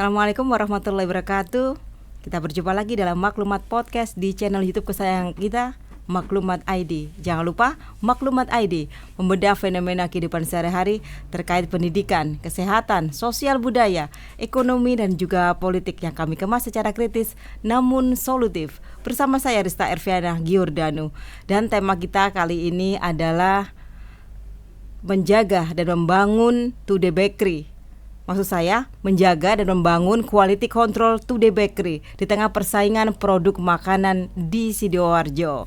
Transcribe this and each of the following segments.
Assalamualaikum warahmatullahi wabarakatuh. Kita berjumpa lagi dalam Maklumat Podcast di channel YouTube kesayangan kita, Maklumat ID. Jangan lupa Maklumat ID membedah fenomena kehidupan sehari-hari terkait pendidikan, kesehatan, sosial budaya, ekonomi dan juga politik yang kami kemas secara kritis namun solutif. Bersama saya Rista Erviana Giordano, dan tema kita kali ini adalah menjaga dan membangun Today Bakery. Maksud saya, menjaga dan membangun quality control Today Bakery di tengah persaingan produk makanan di Sidoarjo.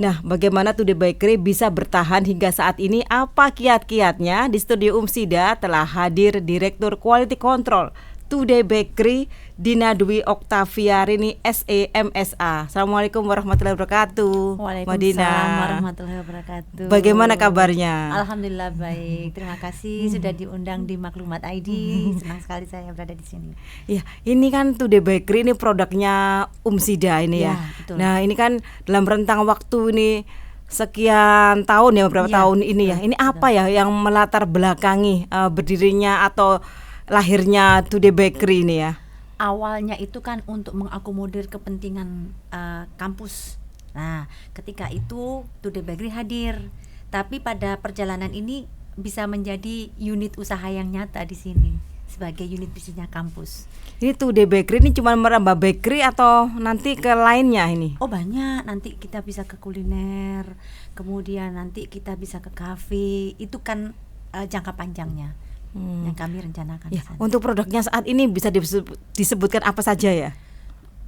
Nah, bagaimana Today Bakery bisa bertahan hingga saat ini? Apa kiat-kiatnya? Di studio Umsida telah hadir Direktur Quality Control Today Bakery, Dina Dwi Oktaviarini SEMSA. Assalamualaikum warahmatullahi wabarakatuh. Waalaikumsalam warahmatullahi wabarakatuh. Bagaimana kabarnya? Alhamdulillah baik. Terima kasih sudah diundang di Maklumat ID. Senang sekali saya berada di sini. Ya, ini kan Today Bakery ini produknya Umsida ini ya. Betul. Nah, ini kan dalam rentang waktu ini sekian tahun ya, beberapa tahun ini ya. Ini apa ya yang melatar belakangi berdirinya atau lahirnya Today Bakery ini ya? Awalnya itu kan untuk mengakomodir kepentingan kampus. Nah, ketika itu Today Bakery hadir. Tapi pada perjalanan ini bisa menjadi unit usaha yang nyata di sini sebagai unit bisnisnya kampus. Ini Today Bakery ini cuma merambah bakery atau nanti ke lainnya ini? Oh banyak, nanti kita bisa ke kuliner, kemudian nanti kita bisa ke kafe. Itu kan jangka panjangnya yang kami rencanakan. Ya, untuk produknya saat ini bisa disebutkan apa saja ya?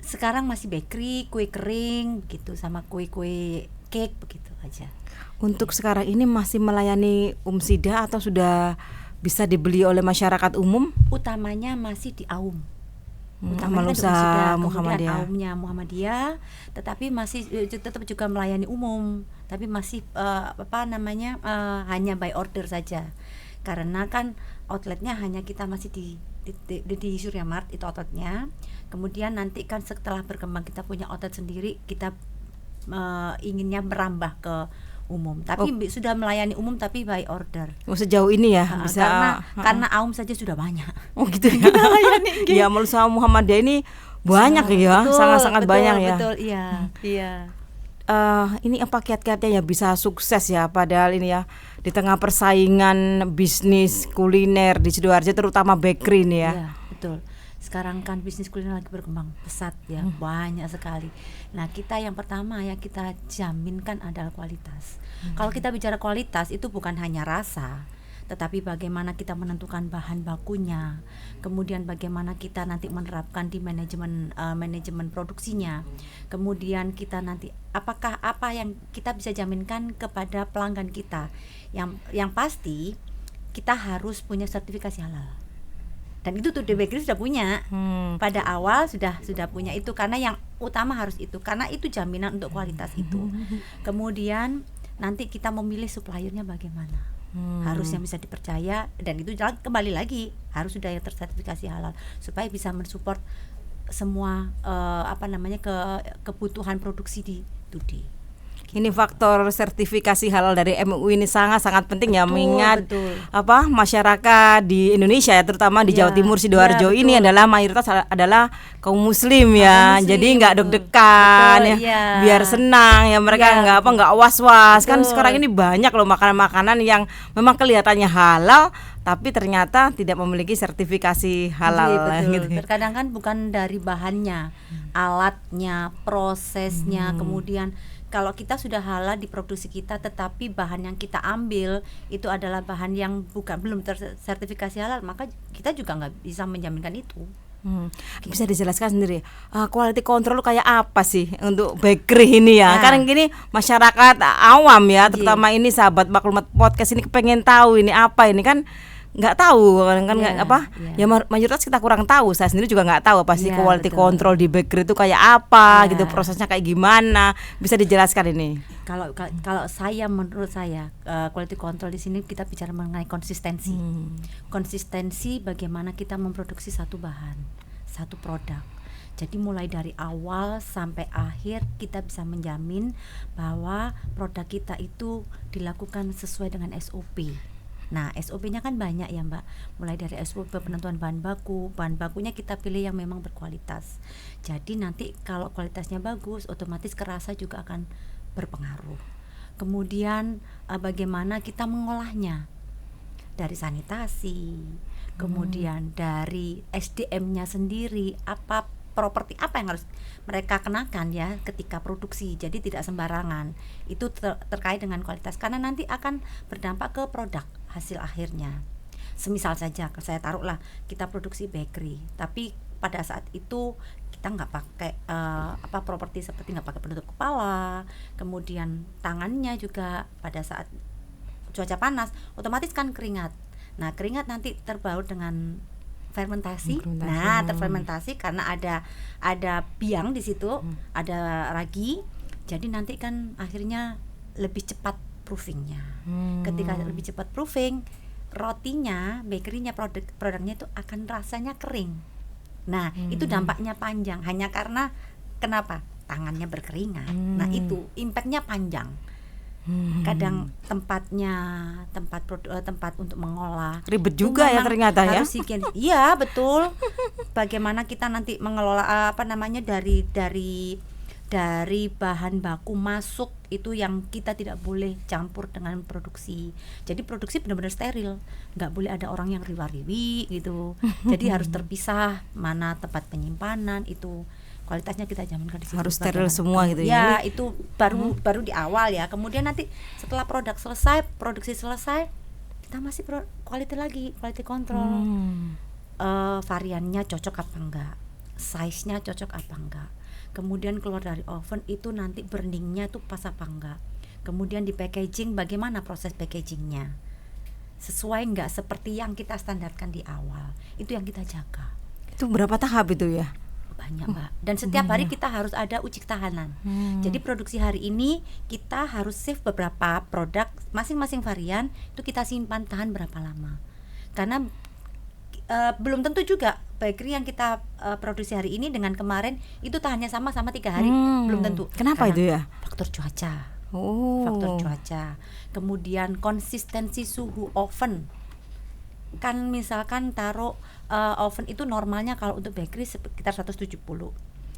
Sekarang masih bakery, kue kering gitu, sama kue-kue cake begitu aja. Untuk sekarang ini masih melayani Umsida atau sudah bisa dibeli oleh masyarakat umum? Utamanya masih di AUM. Amal Usaha Muhammadiyah. AUM-nya Muhammadiyah, tetapi masih tetap juga melayani umum, tapi masih hanya by order saja. Karena kan outletnya hanya kita masih di Surya Mart itu outletnya. Kemudian nanti kan setelah berkembang kita punya outlet sendiri, kita inginnya merambah ke umum. Tapi sudah melayani umum tapi by order. Sejauh ini ya bisa karena AUM saja sudah banyak. Oh gitu ya. Kita layani gitu. Ya, Amal Usaha Muhammadiyah ini banyak ya, sangat-sangat banyak ya. Betul, iya. Ini apa kiat-kiatnya ya bisa sukses ya, padahal ini ya di tengah persaingan bisnis kuliner di Sidoarjo terutama bakery ini ya. Iya, betul. Sekarang kan bisnis kuliner lagi berkembang pesat ya, banyak sekali. Nah, kita yang pertama yang kita jaminkan adalah kualitas. Kalau kita bicara kualitas itu bukan hanya rasa, tetapi bagaimana kita menentukan bahan bakunya, kemudian bagaimana kita nanti menerapkan di manajemen produksinya, kemudian kita nanti apakah apa yang kita bisa jaminkan kepada pelanggan kita. Yang pasti kita harus punya sertifikasi halal. Dan itu Today Bakery sudah punya. Pada awal sudah punya itu, karena yang utama harus itu, karena itu jaminan untuk kualitas itu. Kemudian nanti kita memilih suppliernya bagaimana. Harus yang bisa dipercaya, dan itu kembali lagi harus sudah yang tersertifikasi halal supaya bisa mensupport semua kebutuhan produksi di Today. Ini faktor sertifikasi halal dari MUI ini sangat-sangat penting ya, mengingat masyarakat di Indonesia ya, terutama di Jawa Timur Sidoarjo ini adalah mayoritas adalah kaum muslim ya. Jadi nggak deg-degan ya, biar senang ya, mereka nggak was-was. Kan sekarang ini banyak loh makanan-makanan yang memang kelihatannya halal tapi ternyata tidak memiliki sertifikasi halal. Gitu. Terkadang kan bukan dari bahannya, alatnya, prosesnya, kemudian kalau kita sudah halal di produksi kita, tetapi bahan yang kita ambil itu adalah bahan yang belum tersertifikasi halal, maka kita juga nggak bisa menjaminkan itu. Bisa dijelaskan sendiri quality control kayak apa sih untuk bakery ini ya? Karena gini masyarakat awam ya, terutama ini sahabat Maklumat Podcast ini kepengen tahu ini apa, ini kan nggak tahu kan ya, mayoritas kita kurang tahu. Saya sendiri juga nggak tahu apa sih quality control di bakery itu kayak apa gitu, prosesnya kayak gimana, bisa dijelaskan ini? Kalau menurut saya quality control di sini kita bicara mengenai konsistensi. Konsistensi bagaimana kita memproduksi satu bahan, satu produk. Jadi mulai dari awal sampai akhir kita bisa menjamin bahwa produk kita itu dilakukan sesuai dengan SOP. Nah, SOP-nya kan banyak ya Mbak. Mulai dari SOP penentuan bahan bakunya kita pilih yang memang berkualitas. Jadi nanti kalau kualitasnya bagus, otomatis kerasa juga akan berpengaruh. Kemudian bagaimana kita mengolahnya, dari sanitasi, kemudian dari SDM-nya sendiri, apa properti apa yang harus mereka kenakan ya ketika produksi. Jadi tidak sembarangan. Itu terkait dengan kualitas, karena nanti akan berdampak ke produk hasil akhirnya. Semisal saja saya taruhlah kita produksi bakery, tapi pada saat itu kita nggak pakai properti seperti nggak pakai penutup kepala, kemudian tangannya juga pada saat cuaca panas otomatis kan keringat. Nah, keringat nanti terbaur dengan fermentasi. Nah, terfermentasi karena ada biang di situ, ada ragi. Jadi nanti kan akhirnya lebih cepat proofingnya. Ketika lebih cepat proofing, rotinya, bakerynya, produknya itu akan rasanya kering. Nah, itu dampaknya panjang hanya karena kenapa? Tangannya berkeringat. Nah, itu impactnya panjang. Kadang tempat untuk mengolah ribet juga ya ternyata ya. Iya, betul. Bagaimana kita nanti mengelola dari bahan baku masuk itu yang kita tidak boleh campur dengan produksi. Jadi produksi benar-benar steril, nggak boleh ada orang yang riwa-riwi gitu. Jadi harus terpisah mana tempat penyimpanan itu. Kualitasnya kita jaminkan di situ. Harus steril semua gitu ya. Ya, itu baru di awal ya. Kemudian nanti setelah produksi selesai, kita masih quality control. Variannya cocok apa enggak? Size-nya cocok apa enggak? Kemudian keluar dari oven itu nanti burningnya tuh pas apa enggak? Kemudian di packaging, bagaimana proses packagingnya? Sesuai enggak seperti yang kita standarkan di awal? Itu yang kita jaga. Itu berapa tahap itu ya? Banyak Mbak, dan setiap hari kita harus ada uji ketahanan. Jadi produksi hari ini kita harus save beberapa produk, masing-masing varian itu kita simpan tahan berapa lama, karena belum tentu juga bakery yang kita produksi hari ini dengan kemarin itu tahannya sama 3 hari, belum tentu. Kenapa itu ya? Faktor cuaca, kemudian konsistensi suhu oven. Kan misalkan taruh oven itu normalnya kalau untuk bakery sekitar 170,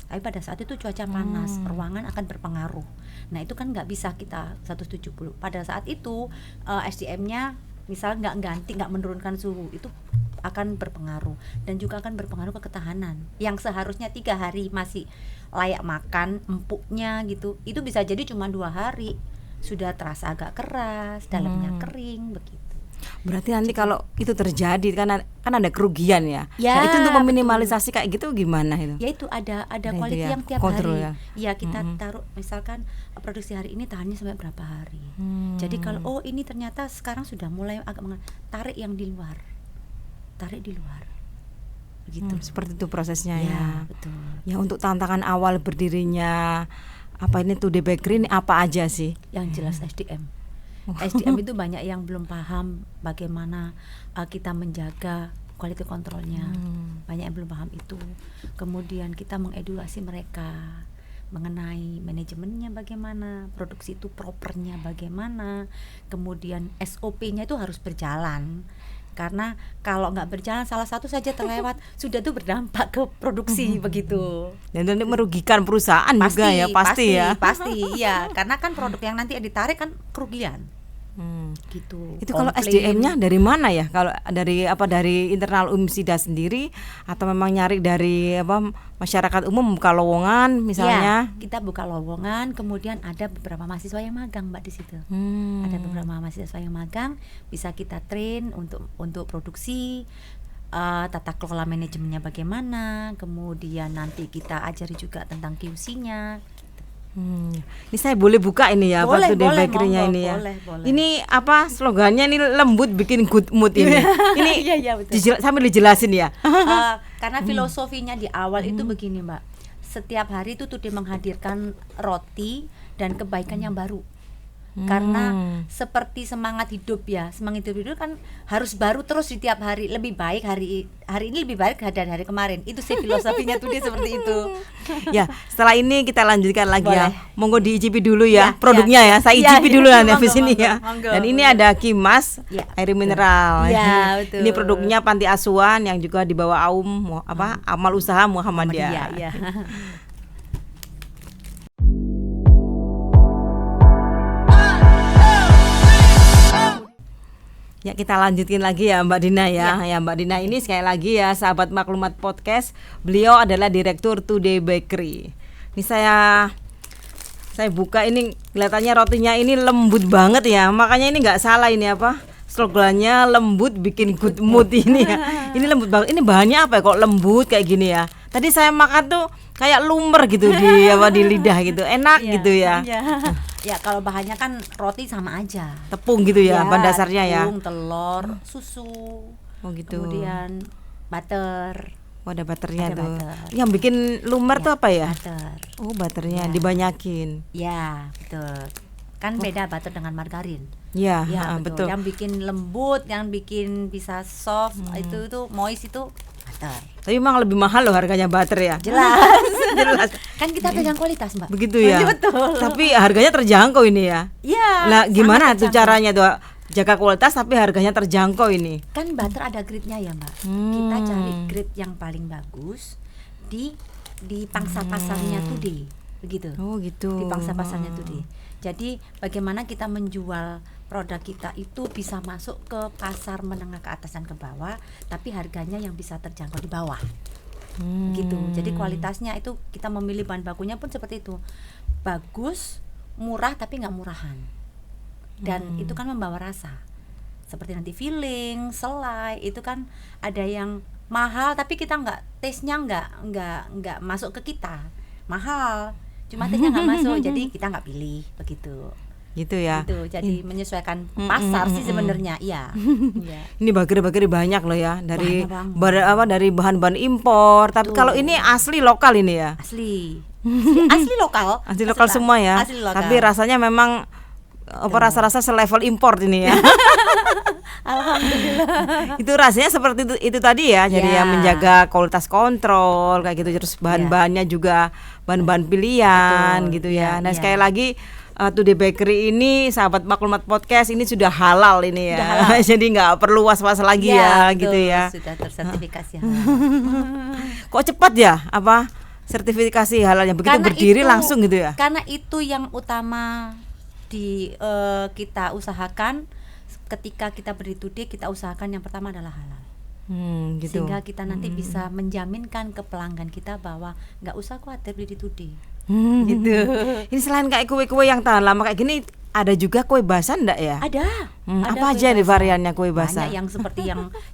tapi pada saat itu cuaca panas, ruangan akan berpengaruh. Nah, itu kan nggak bisa kita 170. Pada saat itu SDM-nya misal nggak menurunkan suhu, itu akan berpengaruh, dan juga akan berpengaruh ke ketahanan. Yang seharusnya 3 hari masih layak makan, empuknya gitu, itu bisa jadi cuma 2 hari sudah terasa agak keras, dalamnya kering begitu. Berarti nanti kalau itu terjadi kan ada kerugian ya. Ya, nah, itu untuk meminimalisasi kayak gitu gimana itu? Ya itu ada quality yang tiap kontrol hari. Ya kita taruh misalkan produksi hari ini tahannya sampai berapa hari. Jadi kalau ini ternyata sekarang sudah mulai agak tarik yang di luar. Begitu. Seperti itu prosesnya ya. Ya. Betul. Ya, untuk tantangan awal berdirinya Today Bakery ini apa aja sih? Yang jelas SDM. SDM itu banyak yang belum paham bagaimana kita menjaga quality controlnya. Banyak yang belum paham itu. Kemudian kita mengedukasi mereka mengenai manajemennya bagaimana, produksi itu propernya bagaimana, kemudian SOP-nya itu harus berjalan. Karena kalau nggak berjalan salah satu saja terlewat sudah tuh berdampak ke produksi begitu. Dan merugikan perusahaan juga ya pasti ya. Pasti ya, karena kan produk yang nanti ditarik kan kerugian. Gitu. Itu kalau SDM-nya dari mana ya? Kalau dari internal UMSIDA sendiri atau memang nyari dari masyarakat umum, buka lowongan misalnya? Ya, kita buka lowongan, kemudian ada beberapa mahasiswa yang magang Mbak di situ. Ada beberapa mahasiswa yang magang, bisa kita train untuk produksi, tata kelola manajemennya bagaimana, kemudian nanti kita ajari juga tentang QC-nya. Ini saya boleh buka ini ya, Today Bakery-nya ini ya. Boleh. Ini slogannya ini lembut bikin good mood ini. Ini iya, betul. Sambil dijelasin ya. Karena filosofinya di awal itu begini Mbak. Setiap hari itu Today menghadirkan roti dan kebaikan yang baru. Karena seperti semangat hidup ya, semangat hidup itu kan harus baru terus di tiap hari, lebih baik hari ini lebih baik dari hari kemarin. Itu sih filosofinya tuh dia seperti itu. Ya, setelah ini kita lanjutkan lagi ya. Boleh. Monggo diicipi dulu ya, Ya, produknya ya. Saya ya, icipi ya, dulu ya monggo, habis ini ya. monggo, Dan ini monggo. ada Kimas Ya, air mineral. Ya, betul. Ini produknya Panti Asuhan yang juga di bawah Amal Usaha Muhammadiyah. Iya. Ya, kita lanjutin lagi ya Mbak Dina ya. Ya Mbak Dina ini sekali lagi ya sahabat Maklumat Podcast, beliau adalah direktur Today Bakery. Ini saya buka ini kelihatannya rotinya ini lembut banget ya. Makanya ini nggak salah ini apa? Slogannya lembut bikin good mood ini ya. Ini lembut banget. Ini bahannya apa ya kok lembut kayak gini ya? Tadi saya makan tuh kayak lumer gitu di lidah gitu. Enak gitu ya. Ya, kalau bahannya kan roti sama aja. Tepung gitu ya, bahan dasarnya ya. Tepung, telur, susu. Oh gitu. Kemudian butter. Oh, ada butternya Ada tuh. butter. Yang bikin lumer tuh apa ya? Butter. Oh, butternya Ya. dibanyakin. Ya, betul. Kan beda butter dengan margarin. Ya, Ya, betul. Yang bikin lembut, yang bikin bisa soft, itu moist itu butter. Tapi memang lebih mahal loh harganya butter ya. Jelas. Jelas. Kan kita pegang kualitas, Mbak. Begitu ya. Iya, betul. Tapi harganya terjangkau ini ya. Iya. Lah gimana sangat tuh terjangkau. caranya tuh jaga kualitas tapi harganya terjangkau ini? Kan butter ada grade-nya ya, Mbak. Kita cari grade yang paling bagus di pangsa pasarnya Today, begitu. Oh gitu. Di pangsa pasarnya Today. Jadi bagaimana kita menjual produk kita itu bisa masuk ke pasar menengah ke atas dan ke bawah, tapi harganya yang bisa terjangkau di bawah. Gitu. Jadi kualitasnya itu kita memilih bahan bakunya pun seperti itu. Bagus, murah tapi nggak murahan. Dan itu kan membawa rasa. Seperti nanti filling, selai, itu kan ada yang mahal tapi kita nggak, taste-nya nggak masuk ke kita. Mahal, cuma taste-nya nggak masuk, jadi kita nggak pilih begitu. Gitu ya. Gitu. Jadi menyesuaikan pasar sih sebenarnya. Iya. Iya. Ini bakery banyak loh ya dari Banyak banget. dari bahan-bahan impor. Tapi Betul. kalau ini asli lokal ini ya. Asli lokal. Asli lokal semua ya. Asli lokal. Tapi rasanya memang rasa-rasa selevel impor ini ya. Alhamdulillah. Itu rasanya seperti itu tadi ya. Jadi ya Ya. menjaga kualitas kontrol kayak gitu, terus bahan-bahannya juga bahan-bahan pilihan Betul. gitu ya. Ya, Nah, ya. sekali lagi Today Bakery ini sahabat Maklumat Podcast ini sudah halal ini ya. Sudah halal. Jadi nggak perlu was-was lagi ya, betul. gitu ya. Sudah tersertifikasi. Kok cepat ya apa sertifikasi halalnya begitu Karena berdiri itu- langsung gitu ya. Karena itu yang utama di kita usahakan ketika kita beri Today, kita usahakan yang pertama adalah halal. Gitu. Sehingga kita nanti bisa menjaminkan ke pelanggan kita bahwa nggak usah khawatir beli di Today. Gitu. Ini selain kayak kue-kue yang tahan lama kayak gini, ada juga kue basah enggak ya? Ada. Ada Apa kue aja nih basah. variannya kue basah? Banyak yang seperti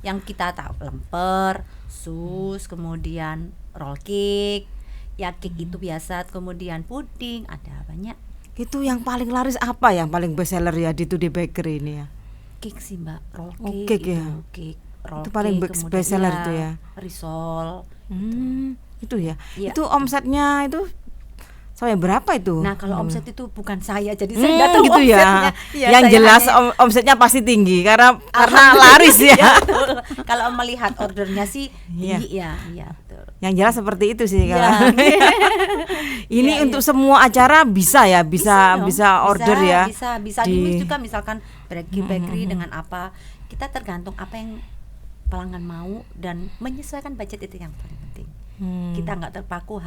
yang kita tahu, lemper, sus, kemudian roll cake, ya cake itu biasa, kemudian puding, ada banyak. Itu yang paling laris apa yang paling best seller ya di Today Bakery ini ya? Cake sih, Mbak, roll Oh, cake, cake ya? cake, roll Itu paling cake, best kemudian seller itu ya? Risol. Itu ya. Iya. Itu omsetnya itu sampai berapa itu? Nah, kalau omset itu bukan saya, jadi saya nggak tahu gitu ya. omsetnya. Iya, Yang saya jelas hanya- omsetnya pasti tinggi karena Alhamdulillah. laris ya. Iya, betul. Kalau melihat ordernya sih Iya. tinggi ya, iya betul. Yang jelas seperti itu sih Iya. kalau. Ini Iya, untuk semua acara bisa ya, dong. bisa order ya. Bisa di- di juga misalkan bakery dengan apa, kita tergantung apa yang pelanggan mau dan menyesuaikan budget, itu yang paling penting. Kita nggak terpaku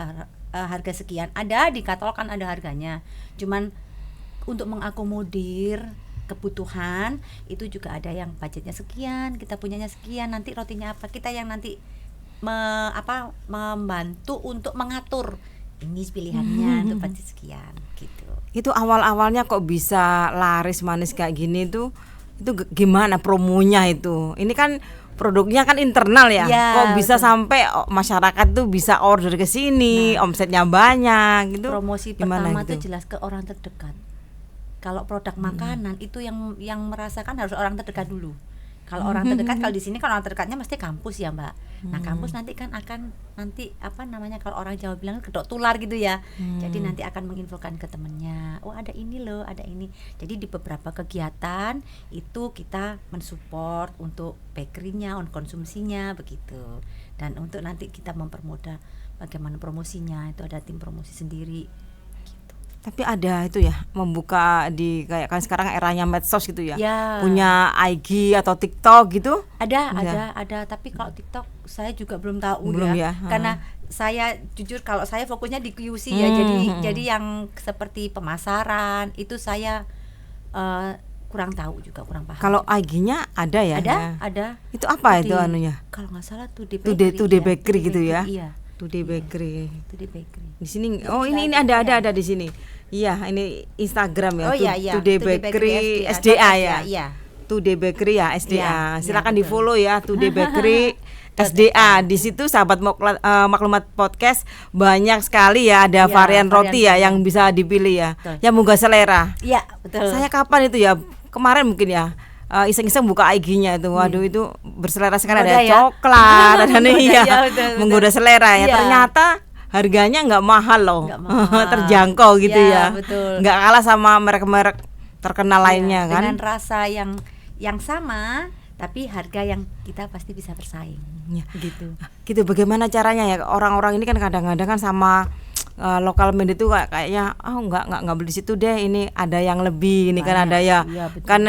harga sekian, ada di katalog kan ada harganya, cuman untuk mengakomodir kebutuhan itu juga ada yang budgetnya sekian, kita punyanya sekian, nanti rotinya apa, kita yang nanti membantu untuk mengatur ini pilihannya untuk budget sekian gitu. Itu awal-awalnya kok bisa laris manis kayak gini tuh, itu gimana promonya itu? Ini kan produknya kan internal ya, Ya, kok bisa betul. sampai masyarakat tuh bisa order ke sini, omsetnya banyak gitu. Promosi Gimana pertama gitu? itu jelas ke orang terdekat. Kalau produk makanan itu yang merasakan harus orang terdekat dulu. Kalau orang terdekat, kalau di sini kalau orang terdekatnya mesti kampus ya Mbak. Nah kampus nanti kan akan kalau orang Jawa bilang kedok tular gitu ya. Jadi nanti akan menginfokan ke temennya, oh ada ini loh, ada ini. Jadi di beberapa kegiatan itu kita mensupport untuk bakerynya, untuk konsumsinya begitu. Dan untuk nanti kita mempermudah bagaimana promosinya, itu ada tim promosi sendiri. Tapi ada itu ya, membuka di kayak kan sekarang eranya medsos gitu ya. Ya. Punya IG atau TikTok gitu? Ada. Tapi kalau TikTok saya juga belum tahu ya. Karena saya jujur kalau saya fokusnya di QC ya. Jadi yang seperti pemasaran itu saya kurang tahu juga, kurang paham. Kalau IG-nya ada ya? Ada. Itu apa itu anunya? Kalau nggak salah Today Bakery gitu ya. Iya. Today Bakery. Di sini ini ada di sini. Iya, ini Instagram ya. Today Bakery SDA ya. Iya. Today Bakery ya SDA. Silakan betul. di-follow ya Today Bakery SDA. Di situ sahabat maklumat podcast banyak sekali ya, ada varian roti ya yang bisa dipilih ya. Betul. Yang menggugah selera. Iya, betul. Saya kapan itu ya? Kemarin mungkin ya. Iseng-iseng buka IG-nya itu, waduh itu berselera sekali, ada coklat, ada nih ya, menggoda selera ya. Ternyata harganya nggak mahal loh, terjangkau gitu ya, nggak kalah sama merek-merek terkenal lainnya kan. Dengan rasa yang sama, tapi harga yang kita pasti bisa bersaing. Ya. Gitu. Bagaimana caranya ya, orang-orang ini kan kadang-kadang kan sama lokal media itu kayaknya nggak beli situ deh, ini ada yang lebih, ini kan ada ya, kan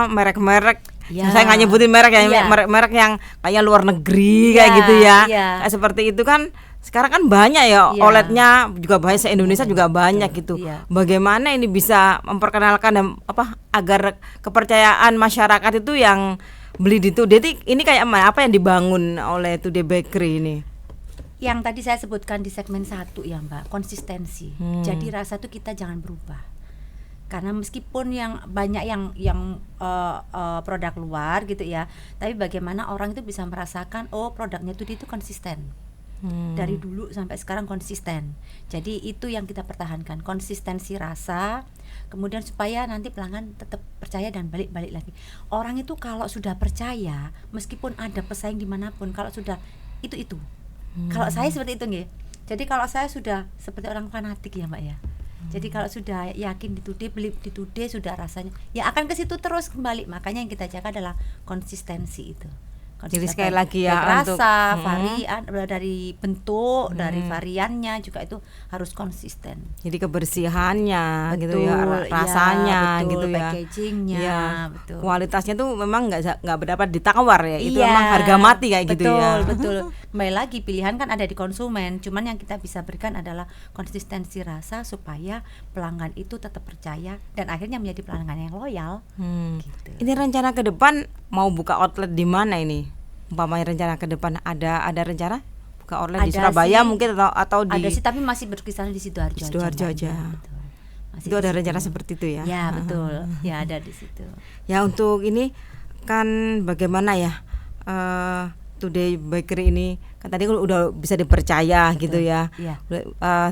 merek-merek. Saya nggak nyebutin merek ya, merek-merek yang kayak luar negeri kayak gitu ya. Kayak seperti itu kan sekarang kan banyak ya, outletnya juga banyak, se-Indonesia juga banyak gitu. Bagaimana ini bisa memperkenalkan dan agar kepercayaan masyarakat itu yang beli di Today, ini kayak apa yang dibangun oleh Today Bakery ini? Yang tadi saya sebutkan di segmen 1 ya Mbak, konsistensi. Jadi rasa itu kita jangan berubah. Karena meskipun yang banyak yang produk luar gitu ya, tapi bagaimana orang itu bisa merasakan produknya itu konsisten. Dari dulu sampai sekarang konsisten. Jadi itu yang kita pertahankan, konsistensi rasa. Kemudian supaya nanti pelanggan tetap percaya dan balik-balik lagi. Orang itu kalau sudah percaya, meskipun ada pesaing dimanapun, kalau sudah itu. Kalau saya seperti itu nggih. Jadi kalau saya sudah seperti orang fanatik ya Mbak ya. Jadi kalau sudah yakin di Today, beli di Today, sudah rasanya ya akan ke situ terus kembali. Makanya yang kita jaga adalah konsistensi itu. Jadi sekali lagi ya, rasa, varian dari bentuk, dari variannya juga itu harus konsisten. Jadi kebersihannya, betul, gitu ya, rasanya, betul, gitu ya, packagingnya, betul. Kualitasnya tuh memang nggak berdapat ditawar ya, itu memang harga mati kayak gitu ya. Betul. Kembali lagi pilihan kan ada di konsumen, cuman yang kita bisa berikan adalah konsistensi rasa supaya pelanggan itu tetap percaya dan akhirnya menjadi pelanggan yang loyal. Gitu. Ini rencana ke depan mau buka outlet di mana ini? Umpamanya rencana ke depan ada rencana buka outlet di Surabaya mungkin atau di, ada sih, tapi masih berkisar di Sidoarjo aja. Itu ada rencana seperti itu ya. Ya betul. Ya ada di situ. Ya untuk ini kan bagaimana ya, Today Bakery ini kan tadi udah bisa dipercaya gitu ya.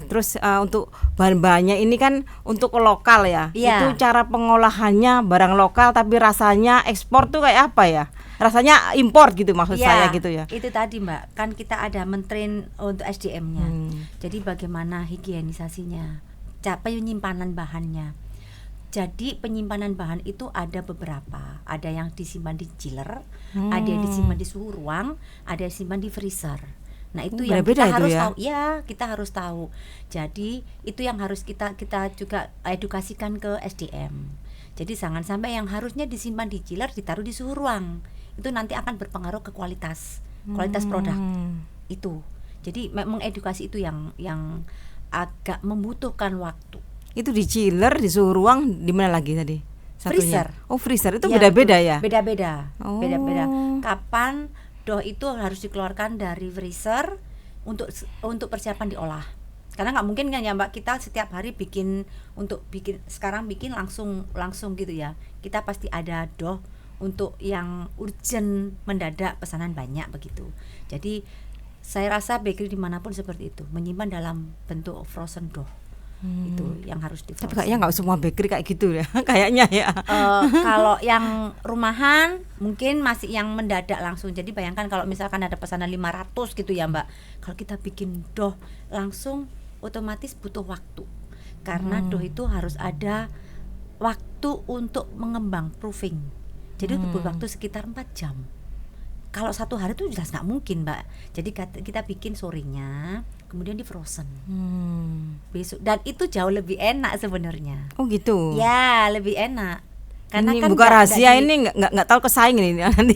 Terus untuk bahan-bahannya ini kan untuk lokal ya. Itu cara pengolahannya barang lokal tapi rasanya ekspor tuh kayak apa ya? Rasanya impor gitu maksud saya gitu ya. Itu tadi Mbak, kan kita ada mentrain untuk SDM-nya. Jadi bagaimana higienisasinya, penyimpanan bahannya. Jadi penyimpanan bahan itu ada beberapa, ada yang disimpan di chiller, ada yang disimpan di suhu ruang, ada yang disimpan di freezer. Nah itu yang kita harus tahu. Ya kita harus tahu. Jadi itu yang harus kita juga edukasikan ke SDM. Jadi jangan sampai yang harusnya disimpan di chiller ditaruh di suhu ruang. Itu nanti akan berpengaruh ke kualitas produk itu. Jadi mengedukasi itu yang agak membutuhkan waktu. Itu di chiller, di suhu ruang, di mana lagi tadi? Freezer. Oh freezer itu beda-beda ya? Beda-beda. Kapan dough itu harus dikeluarkan dari freezer untuk persiapan diolah. Karena nggak mungkin kan ya Mbak, kita setiap hari bikin sekarang bikin langsung gitu ya. Kita pasti ada dough untuk yang urgent, mendadak, pesanan banyak begitu. Jadi saya rasa bakery dimanapun seperti itu, menyimpan dalam bentuk frozen dough. Itu yang harus di Tapi frozen. kayaknya nggak semua bakery kayak gitu ya. Kayaknya ya. Kalau yang rumahan mungkin masih yang mendadak langsung. Jadi bayangkan kalau misalkan ada pesanan 500 gitu ya Mbak. Kalau kita bikin dough langsung otomatis butuh waktu. Karena dough itu harus ada waktu untuk mengembang, proofing. Jadi butuh waktu sekitar 4 jam. Kalau 1 hari itu jelas nggak mungkin Mbak. Jadi kita bikin sorenya, kemudian di frozen. Besok, dan itu jauh lebih enak sebenarnya. Oh gitu. Ya, lebih enak. Karena ini kan buka rahasia di- ini nggak tahu kesaing ini nanti.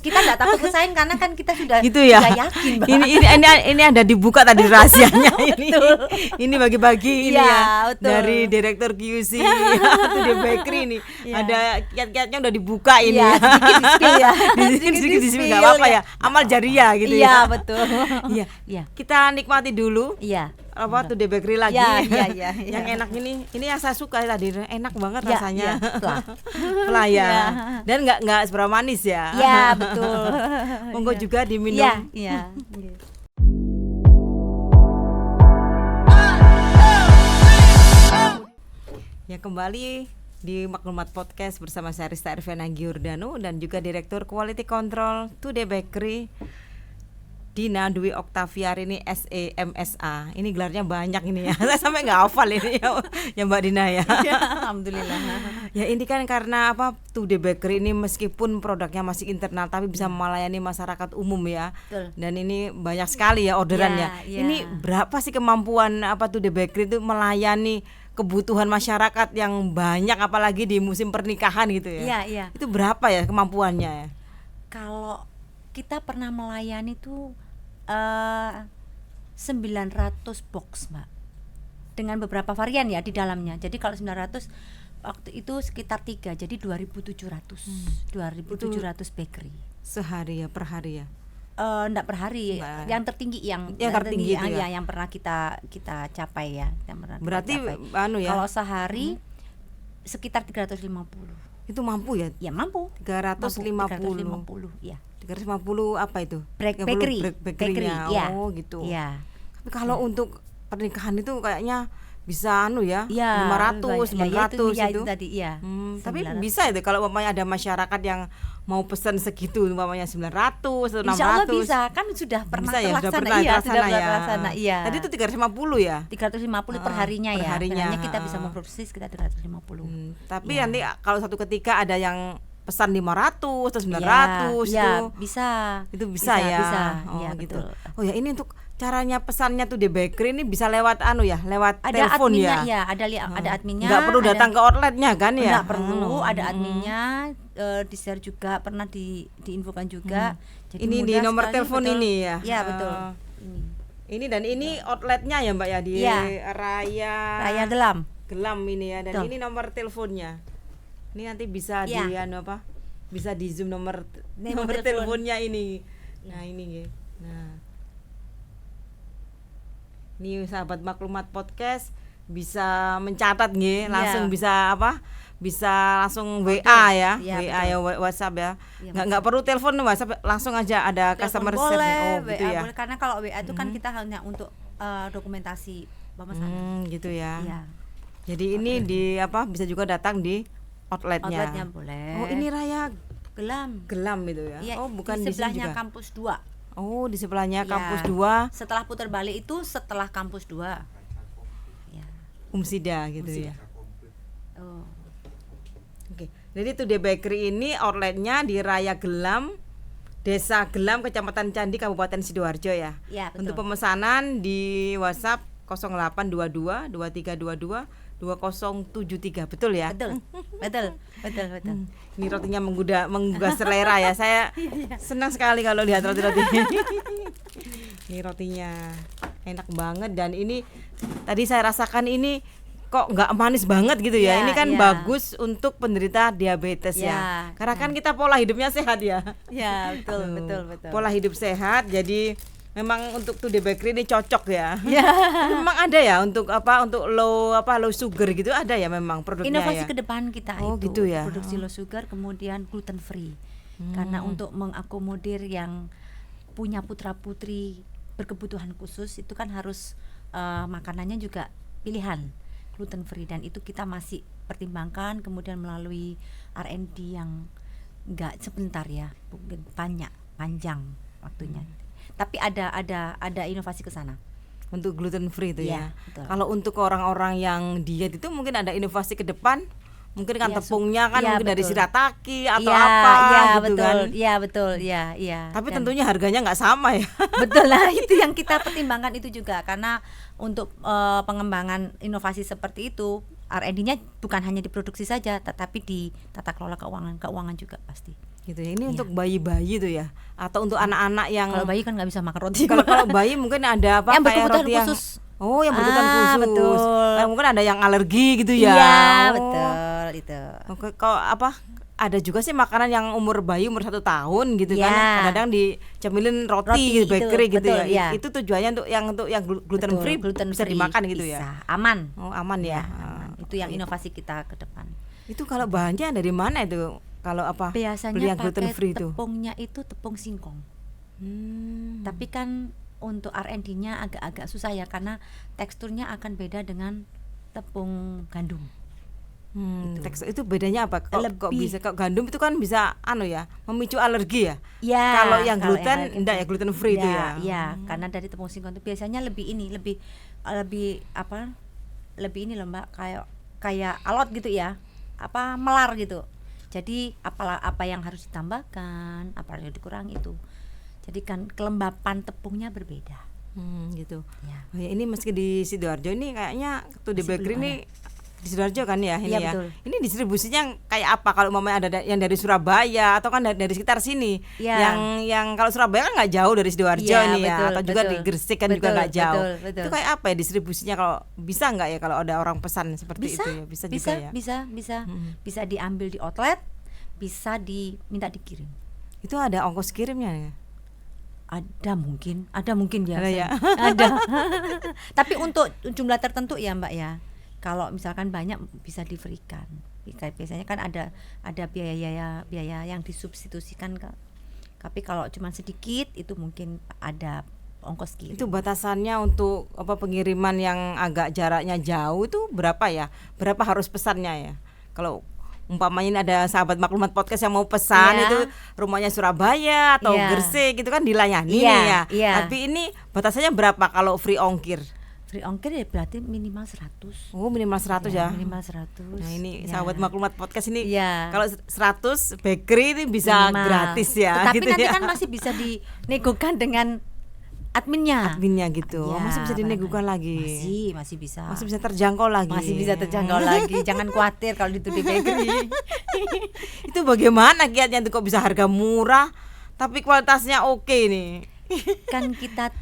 kita nggak takut bersaing karena kan kita sudah Gitu ya. sudah yakin Mbak. ini ada dibuka tadi rahasianya ini. Ini bagi-bagi ini Ya, ya betul. dari direktur QC atau di bakery ini. Ya. Ada kiat-kiatnya udah dibuka ini Iya, ya. sedikit di-spill ya. Sedikit di-spill, nggak di-spill apa-apa ya. Amal jariah gitu Iya, ya. betul. Iya. Iya. Kita nikmati dulu Iya. apa tuh di bakery lagi. Ya, iya. Yang enak ini yang saya suka tadi, enak banget Ya, rasanya. ya, plah. Plah ya. Ya. Dan nggak seberapa manis ya. Iya, betul. Monggo Iya. juga diminum. Iya. Ya, kembali di Maklumat Podcast bersama saya Rista Irvena Giordano dan juga Direktur Quality Control Today Bakery Dina Dwi Oktaviarini SEMSA. Ini gelarnya banyak ini ya. Saya sampai nggak hafal ini ya Mbak Dina ya. Alhamdulillah. Ya ini kan karena apa Today Bakery ini meskipun produknya masih internal tapi bisa melayani masyarakat umum ya. Betul. Dan ini banyak sekali ya orderannya. Ya. Ini berapa sih kemampuan apa Today Bakery itu melayani kebutuhan masyarakat yang banyak apalagi di musim pernikahan gitu ya. Iya. Itu berapa ya kemampuannya ya? Kalau kita pernah melayani tuh 900 box Mbak, dengan beberapa varian ya di dalamnya. Jadi kalau 900 waktu itu sekitar 3, jadi 2.700 bakery Sehari ya, per hari ya? Enggak per hari. Enggak. Yang tertinggi yang tertinggi itu ya? yang pernah kita capai ya, yang pernah kita Berarti capai. ya. Kalau sehari sekitar 350. Itu mampu ya? Ya mampu. 350. 350 ya. 350 apa itu? Bakery. Bakery-nya. Ya. Oh gitu. Iya. Tapi kalau untuk pernikahan itu kayaknya bisa ya, Ya, 500, 900 itu tadi ya. tapi 900. bisa itu kalau umpamanya ada masyarakat yang mau pesan segitu umpamanya 900 atau 600. Insya Allah bisa, kan sudah pernah Bisa ya, terlaksana. sudah pernah Iya, terlaksana sudah ya. terlaksana, iya. Tadi itu 350 ya? 350 per harinya per ya. harinya, Harinya kita bisa memproduksi sekitar 350. Tapi Ya. nanti kalau satu ketika ada yang pesan 500 atau 900 ya, itu bisa. itu bisa ya. Bisa. Oh Ya, gitu. betul. Oh ya, ini untuk caranya pesannya tuh di bakery ini bisa lewat lewat Ada telepon adminnya ya. Ada adminnya. Nggak perlu datang ke outletnya kan ya? Nggak perlu, ada adminnya, di share juga, pernah diinfokan juga. Jadi Ini di mudah nomor sekali, telepon betul. ini ya? Iya, betul. Ini dan ini outletnya ya Mbak ya di Iya. Raya Gelam. Gelam ini ya, dan Betul. ini nomor teleponnya. Ini nanti bisa Iya. bisa di zoom nomor Nomor teleponnya ini. Nah, ini nggih. Nah. Ini sahabat Maklumat Podcast bisa mencatat nggih, langsung bisa bisa langsung WA ya, Iya, WA ya, WhatsApp ya. Iya, Nggak perlu telepon, WhatsApp langsung aja ada customer Telepon service. boleh, Oh, gitu WA ya. boleh, karena kalau WA itu kan kita hanya untuk dokumentasi pemesanan. Gitu ya. Iya. Jadi ini bisa juga datang di outletnya. Outletnya boleh. Oh, ini Raya Gelam. Gelam itu ya. Iya, Oh, bukan di di sini sebelahnya juga. kampus 2. Oh, di sebelahnya Iya. kampus 2 Setelah putar balik itu setelah kampus 2. Ya. Umsida gitu Umsida. ya. Oh. Oke. Jadi Today Bakery ini outletnya di Raya Gelam, Desa Gelam, Kecamatan Candi, Kabupaten Sidoarjo ya. Iya, betul. Untuk pemesanan di WhatsApp 0822 2322 2073. Betul ya? Betul. Ini rotinya menggugah selera ya. Saya senang sekali kalau lihat roti-roti. Ini rotinya enak banget, dan ini tadi saya rasakan ini kok nggak manis banget gitu ya. Ya, Ini kan ya. bagus untuk penderita diabetes ya. Ya, Karena kan kita pola hidupnya sehat ya. Ya, betul. Pola hidup sehat, jadi memang untuk Today Bakery ini cocok ya. Ya. Tapi memang ada ya untuk low sugar gitu, ada ya memang produknya Inovasi ya. ke depan kita Oh, itu gitu ya. produksi low sugar, kemudian gluten free. Karena untuk mengakomodir yang punya putra-putri berkebutuhan khusus itu kan harus makanannya juga pilihan gluten free, dan itu kita masih pertimbangkan kemudian melalui R&D yang nggak sebentar ya, panjang waktunya. Tapi ada inovasi ke sana. Untuk gluten free itu Iya, ya. betul. Kalau untuk orang-orang yang diet itu mungkin ada inovasi ke depan. Mungkin kan Iya, tepungnya kan iya, mungkin dari betul. shirataki atau Iya, apa iya, gitu betul. kan. Iya, betul. Iya, iya. Tapi Dan- tentunya harganya nggak sama ya. betul lah, itu yang kita pertimbangkan itu juga, karena untuk pengembangan inovasi seperti itu R&D-nya bukan hanya diproduksi saja, tetapi di tata kelola keuangan juga pasti. Gitu ya. Ini Iya. untuk bayi-bayi tuh ya. Atau untuk anak-anak yang Kalau bayi kan nggak bisa makan roti. kalau bayi mungkin ada apa Yang kayak berkebutuhan roti yang khusus. Oh, yang berkebutuhan khusus. Betul. Mungkin ada yang alergi gitu ya. Iya, Oh. betul itu. Oke, kalau apa? Ada juga sih makanan yang umur bayi umur 1 tahun gitu Ya. kan. Kadang-kadang dicemilin roti, Roti gitu, bakery itu, gitu betul, ya. ya. Itu tujuannya untuk yang gluten Betul, free gluten bisa free, dimakan gitu ya. bisa. Aman. Oh, aman ya. Aman. Itu yang inovasi kita ke depan. Itu kalau bahannya dari mana itu? Kalau apa? beli Biasanya yang gluten pakai free itu. tepungnya itu tepung singkong. Tapi kan untuk R&D-nya agak-agak susah ya, karena teksturnya akan beda dengan tepung gandum. Gitu. Tekstur itu bedanya apa? Kok Lebih- bisa kok gandum itu kan bisa memicu alergi ya? Ya, Kalau yang gluten enggak ya, gluten free itu ya. Iya, karena dari tepung singkong itu biasanya lebih apa? Lebih ini loh Mbak, kayak alot gitu ya. Apa melar gitu. Jadi apa yang harus ditambahkan, apa yang dikurangi itu. Jadi kan kelembapan tepungnya berbeda. Gitu. Ya. Oh ya, ini meski di Sidoarjo ini kayaknya tuh di Masih bakery belum ini di Sidoarjo kan ya ini Iya, ya. betul. Ini distribusinya kayak apa kalau umpamanya ada yang dari Surabaya atau kan dari sekitar sini. Iya. Yang kalau Surabaya kan nggak jauh dari Sidoarjo Iya, nih ya, betul, atau juga betul. di Gresik kan juga Betul, nggak jauh. betul. Itu kayak apa ya distribusinya, kalau bisa nggak ya kalau ada orang pesan seperti Bisa, itu ya? Bisa juga ya. bisa diambil di outlet, bisa diminta dikirim. Itu ada ongkos kirimnya ya? Ada mungkin ya. Ada ya? Ada. Tapi untuk jumlah tertentu ya Mbak ya. Kalau misalkan banyak bisa di-free-kan. Kayak biasanya kan ada biaya yang disubstitusikan Kak. Tapi kalau cuma sedikit itu mungkin ada ongkos kirim. Itu batasannya untuk pengiriman yang agak jaraknya jauh itu berapa ya? Berapa harus pesannya ya? Kalau umpamanya ini ada sahabat Maklumat Podcast yang mau pesan Iya. itu rumahnya Surabaya atau Iya. Gresik gitu kan dilayani Iya, nih ya. iya. Tapi ini batasannya berapa kalau free ongkir? Free ongkir ya berarti minimal 100. Oh, minimal 100 ya. Minimal 100. Nah, ini Ya. sahabat Maklumat Podcast ini Iya. kalau 100 bakery ini bisa Minimal. gratis ya. Tetapi gitu nanti ya. kan masih bisa dinegokan dengan adminnya. adminnya gitu. Ya, Masih bisa dinegokan lagi. Masih bisa. Masih bisa terjangkau lagi. Masih bisa terjangkau lagi. Jangan khawatir kalau itu di bakery. Itu bagaimana kiatnya itu kok bisa harga murah tapi kualitasnya oke nih? Kan kita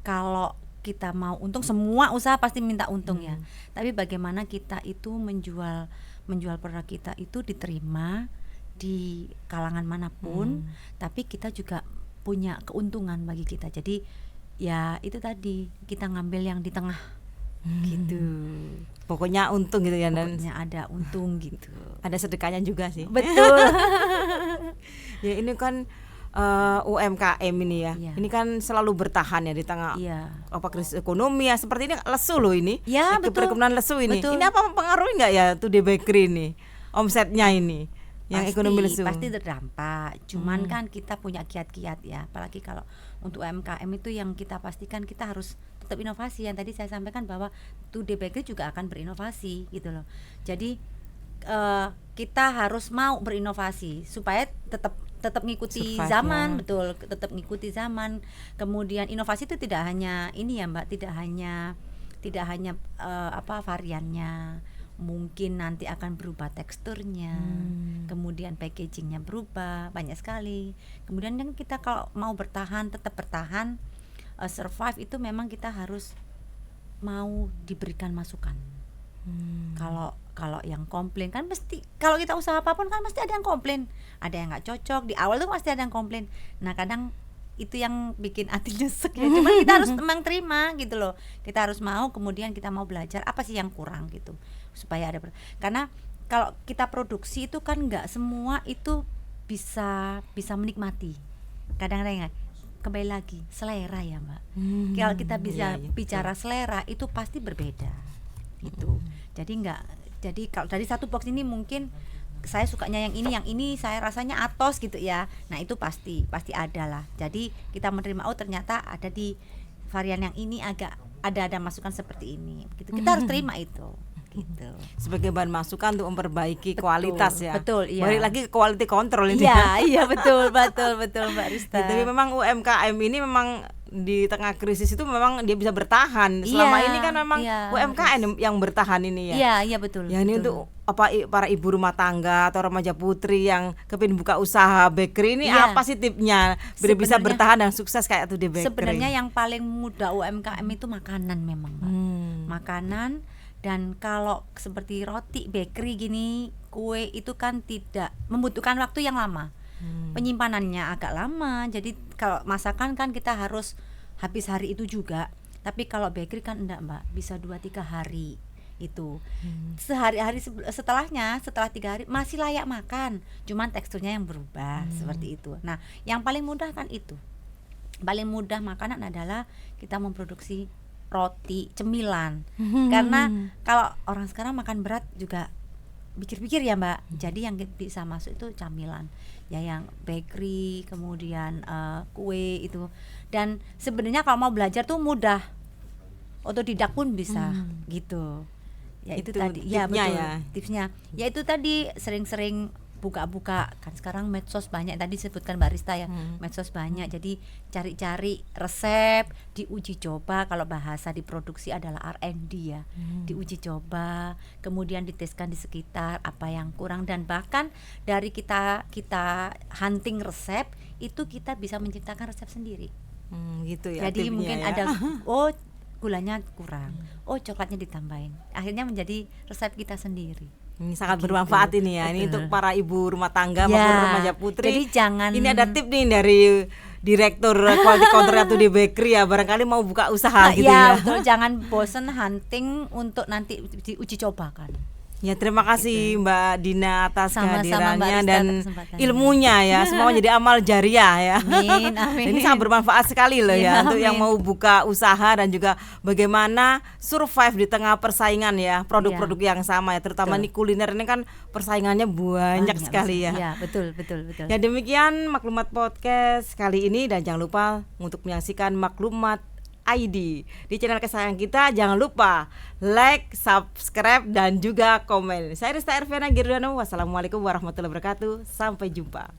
kalau kita mau untung, semua usaha pasti minta untung ya. Tapi bagaimana kita itu menjual produk kita itu diterima di kalangan manapun, tapi kita juga punya keuntungan bagi kita. Jadi ya itu tadi, kita ngambil yang di tengah gitu. Pokoknya untung gitu ya, dan Pokoknya ada untung gitu. ada sedekahnya juga sih. Betul. Ya ini kan UMKM ini ya. Iya. Ini kan selalu bertahan ya di tengah Iya. krisis ekonomi ya, seperti ini lesu loh ini. Ya, Ini betul. Perkebunan lesu ini. Betul. Ini apa mempengaruhi nggak ya tuh di bakery ini? Omsetnya ini yang ekonomi lesu. Pasti terdampak. Cuman kan kita punya kiat-kiat ya. Apalagi kalau untuk UMKM itu yang kita pastikan kita harus tetap inovasi. Yang tadi saya sampaikan bahwa Today Bakery juga akan berinovasi gitu loh. Jadi kita harus mau berinovasi supaya tetap ngikuti Survive, zaman, ya. betul, tetap ngikuti zaman. Kemudian inovasi itu tidak hanya ini ya Mbak, tidak hanya variannya, mungkin nanti akan berubah teksturnya, kemudian packagingnya berubah, banyak sekali. Kemudian yang kita kalau mau tetap bertahan, survive itu memang kita harus mau diberikan masukan. Kalau yang komplain kan mesti, kalau kita usaha apapun kan mesti ada yang komplain, ada yang nggak cocok di awal tuh pasti ada yang komplain. Nah kadang itu yang bikin hati nyesek ya. Cuman kita harus memang terima gitu loh. Kita harus mau, kemudian kita mau belajar apa sih yang kurang gitu supaya ada karena kalau kita produksi itu kan nggak semua itu bisa menikmati. Kadang-kadang kembali lagi selera ya Mbak. Kalau kita bisa bicara selera itu pasti berbeda gitu. Jadi kalau dari satu box ini mungkin saya sukanya yang ini saya rasanya atos gitu ya. Nah itu pasti ada lah. Jadi kita menerima ternyata ada di varian yang ini agak ada masukan seperti ini. Gitu. Kita harus terima itu. Gitu. Sebagai bahan masukan untuk memperbaiki kualitas ya. Betul, iya. Balik lagi ke quality control ini. Iya betul Mbak Rista. Tapi memang UMKM ini memang di tengah krisis itu memang dia bisa bertahan. Selama ini kan memang UMKM yang bertahan ini ya. Iya betul. Ya ini untuk para ibu rumah tangga atau remaja putri yang kepingin buka usaha bakery ini apa sih tipnya biar bisa bertahan dan sukses kayak tuh di bakery? Sebenarnya yang paling mudah UMKM itu makanan memang Mbak. Makanan. Dan kalau seperti roti, bakery gini, kue itu kan tidak membutuhkan waktu yang lama. Penyimpanannya agak lama. Jadi kalau masakan kan kita harus habis hari itu juga. Tapi kalau bakery kan enggak Mbak, bisa 2-3 hari itu. Sehari-hari setelah 3 hari masih layak makan. Cuman teksturnya yang berubah seperti itu. Nah, yang paling mudah kan itu. Paling mudah makanan adalah kita memproduksi roti, cemilan. Karena kalau orang sekarang makan berat juga pikir-pikir ya Mbak. Jadi yang bisa masuk itu camilan. Ya yang bakery, kemudian kue itu. Dan sebenarnya kalau mau belajar tuh mudah. Otodidak pun bisa gitu. Ya itu tadi. Ya betul. Tipsnya. Ya itu tadi sering-sering buka-buka kan sekarang medsos banyak tadi disebutkan Mbak Rista ya, medsos banyak. Jadi cari-cari resep, diuji coba. Kalau bahasa diproduksi adalah R&D ya. Diuji coba, kemudian diteskan di sekitar apa yang kurang, dan bahkan dari kita hunting resep itu kita bisa menciptakan resep sendiri. Gitu ya. Jadi mungkin ada gulanya kurang, coklatnya ditambahin, akhirnya menjadi resep kita sendiri. Ini sangat bermanfaat ini ya. Betul. Ini untuk para ibu rumah tangga maupun remaja putri. Jadi jangan. Ini ada tip nih dari direktur quality control atau di bakery ya. Barangkali mau buka usaha gitu ya. Betul. Jangan bosen hunting untuk nanti diuji cobakan. Ya terima kasih Mbak Dina atas kehadirannya dan ilmunya ya. Semua jadi amal jariah ya. Amin. Ini sangat bermanfaat sekali loh ya untuk yang mau buka usaha dan juga bagaimana survive di tengah persaingan ya produk-produk yang sama ya. Terutama nih kuliner ini kan persaingannya banyak sekali ya. Iya betul. Ya demikian Maklumat Podcast kali ini, dan jangan lupa untuk menyaksikan Maklumat ID di channel kesayangan kita. Jangan lupa like, subscribe, dan juga komen. Saya Rista Erviana Girdano. Wassalamualaikum warahmatullahi wabarakatuh. Sampai jumpa.